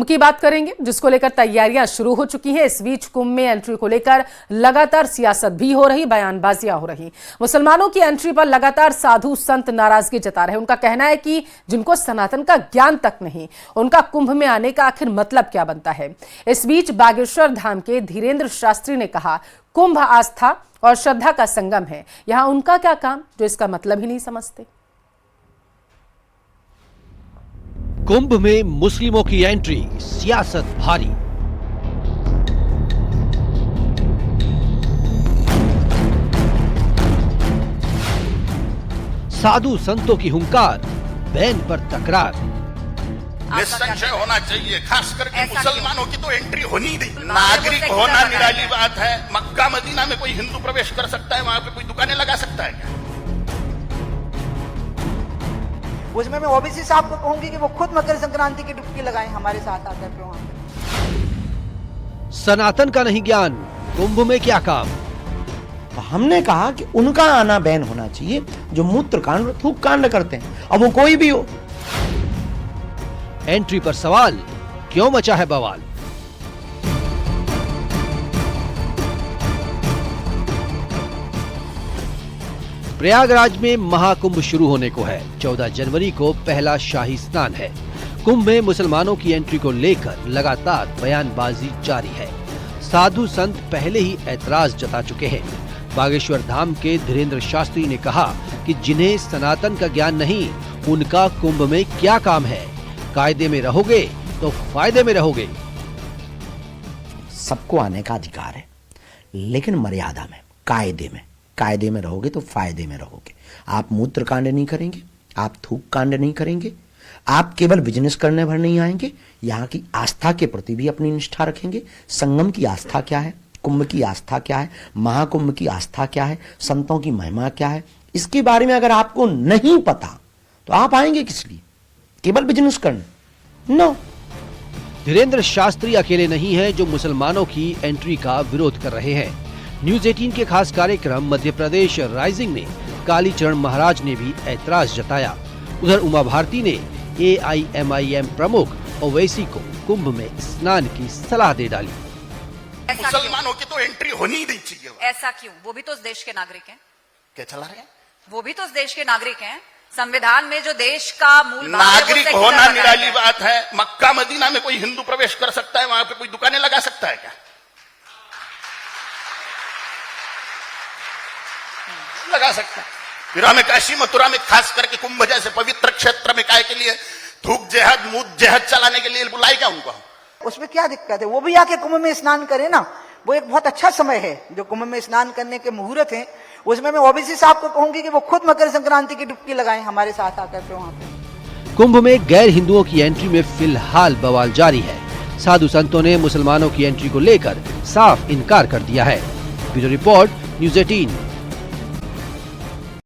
की बात करेंगे जिसको लेकर तैयारियां शुरू हो चुकी हैं। इस बीच कुंभ में एंट्री को लेकर लगातार सियासत भी हो रही, बयानबाजियां हो रही। मुसलमानों की एंट्री पर लगातार साधु संत नाराजगी जता रहे हैं। उनका कहना है कि जिनको सनातन का ज्ञान तक नहीं, उनका कुंभ में आने का आखिर मतलब क्या बनता है। इस बीच बागेश्वर धाम के धीरेन्द्र शास्त्री ने कहा, कुंभ आस्था और श्रद्धा का संगम है, यहां उनका क्या काम जो इसका मतलब ही नहीं समझते। कुंभ में मुस्लिमों की एंट्री, सियासत भारी। साधु संतों की हुंकार, बैन पर तकरार। निसंशय होना चाहिए, खास करके मुसलमानों की तो एंट्री होनी नहीं। नागरिक होना निराली बात है। मक्का मदीना में कोई हिंदू प्रवेश कर सकता है, वहां पे कोई दुकानें लगा सकता है क्या? उसमें मैं ओबीसी साहब को कहूंगी कि वो खुद मकर संक्रांति की डुबकी लगाएं हमारे साथ आकर के वहां। सनातन का नहीं ज्ञान, कुंभ में क्या काम। तो हमने कहा कि उनका आना बैन होना चाहिए जो मूत्र कांड और थूक कांड करते हैं, अब वो कोई भी हो। एंट्री पर सवाल, क्यों मचा है बवाल। प्रयागराज में महाकुंभ शुरू होने को है। 14 जनवरी को पहला शाही स्नान है। कुंभ में मुसलमानों की एंट्री को लेकर लगातार बयानबाजी जारी है। साधु संत पहले ही ऐतराज जता चुके हैं। बागेश्वर धाम के धीरेन्द्र शास्त्री ने कहा कि जिन्हें सनातन का ज्ञान नहीं, उनका कुंभ में क्या काम है। कायदे में रहोगे तो फायदे में रहोगे। सबको आने का अधिकार है, लेकिन मर्यादा में, कायदे में रहोगे तो फायदे में रहोगे। आप मूत्र कांड नहीं करेंगे, आप थूक कांड नहीं करेंगे, आप केवल बिजनेस करने भर नहीं आएंगे, यहाँ की आस्था के प्रति भी अपनी निष्ठा रखेंगे। संगम की आस्था क्या है, कुंभ की आस्था क्या है, महाकुंभ की आस्था क्या है, संतों की महिमा क्या है, इसके बारे में अगर आपको नहीं पता तो आप आएंगे किस लिए, केवल बिजनेस करने? नो। धीरेन्द्र शास्त्री अकेले नहीं है जो मुसलमानों की एंट्री का विरोध कर रहे हैं। न्यूज 18 के खास कार्यक्रम मध्य प्रदेश राइजिंग में कालीचरण महाराज ने भी ऐतराज जताया। उधर उमा भारती ने AIMIM प्रमुख ओवैसी को कुंभ में स्नान की सलाह दे डाली। मुसलमानों की तो एंट्री होनी नहीं चाहिए। ऐसा क्यों? वो भी तो उस देश के नागरिक हैं। क्या चला रहे हैं? वो भी तो उस देश के नागरिक हैं। संविधान में जो देश का मूल नागरिक होना निराली बात है। मक्का मदीना में कोई हिंदू प्रवेश कर सकता है, वहां पे कोई दुकानें लगा सकता है क्या? लगा सकता है। फिर हमें काशी मथुरा में खास करके कुंभ जैसे पवित्र क्षेत्र में काय के लिए थूक जेहद मूत जेहद चलाने के लिए बुलाई क्या उनको? उसमें क्या दिक्कत है? वो भी आके कुंभ में स्नान करे ना। वो एक बहुत अच्छा समय है जो कुंभ में स्नान करने के मुहूर्त हैं। उसमें मैं ओबीसी साहब को कहूंगी कि वो खुद मकर संक्रांति की डुबकी लगाएं हमारे साथ आकर के वहां पे। कुंभ में गैर हिंदुओं की एंट्री में फिलहाल बवाल जारी है। साधु संतों ने मुसलमानों की एंट्री को लेकर साफ इनकार कर दिया है। Bureau report, news 18।